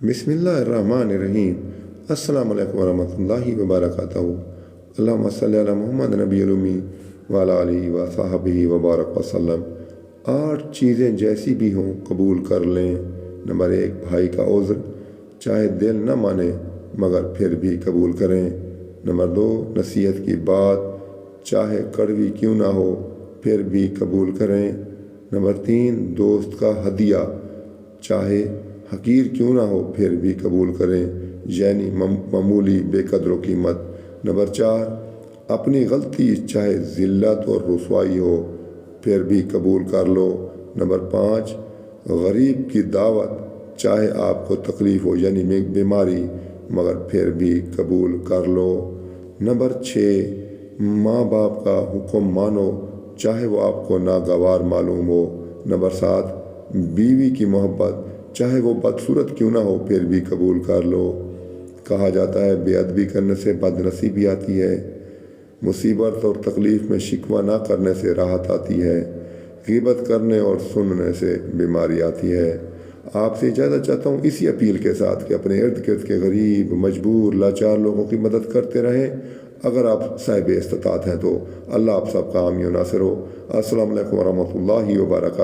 بسم اللہ الرحمن الرحیم۔ السلام علیکم ورحمۃ اللہ وبرکاتہ۔ اللہم صلی علی محمد نبی الامی وعلی آلہ وصحبہ وبارک وسلم۔ 8 چیزیں جیسی بھی ہوں قبول کر لیں۔ نمبر 1، بھائی کا عذر، چاہے دل نہ مانے مگر پھر بھی قبول کریں۔ نمبر 2، نصیحت کی بات، چاہے کڑوی کیوں نہ ہو پھر بھی قبول کریں۔ نمبر 3، دوست کا ہدیہ، چاہے حقیر کیوں نہ ہو پھر بھی قبول کریں، یعنی معمولی بے قدر و قیمت۔ نمبر 4، اپنی غلطی چاہے ذلت اور رسوائی ہو پھر بھی قبول کر لو۔ نمبر 5، غریب کی دعوت، چاہے آپ کو تکلیف ہو یعنی بیماری مگر پھر بھی قبول کر لو۔ نمبر 6، ماں باپ کا حکم مانو چاہے وہ آپ کو ناگوار معلوم ہو۔ نمبر 7، بیوی کی محبت، چاہے وہ بدصورت کیوں نہ ہو پھر بھی قبول کر لو۔ کہا جاتا ہے بے ادبی کرنے سے بد نصیبی آتی ہے، مصیبت اور تکلیف میں شکوہ نہ کرنے سے راحت آتی ہے، غیبت کرنے اور سننے سے بیماری آتی ہے۔ آپ سے اجازت چاہتا ہوں اسی اپیل کے ساتھ کہ اپنے ارد گرد کے غریب، مجبور، لاچار لوگوں کی مدد کرتے رہیں۔ اگر آپ صاحب استطاعت ہیں تو اللہ آپ سب کا حامی و ناصر ہو۔ السلام علیکم ورحمۃ اللہ وبرکاتہ۔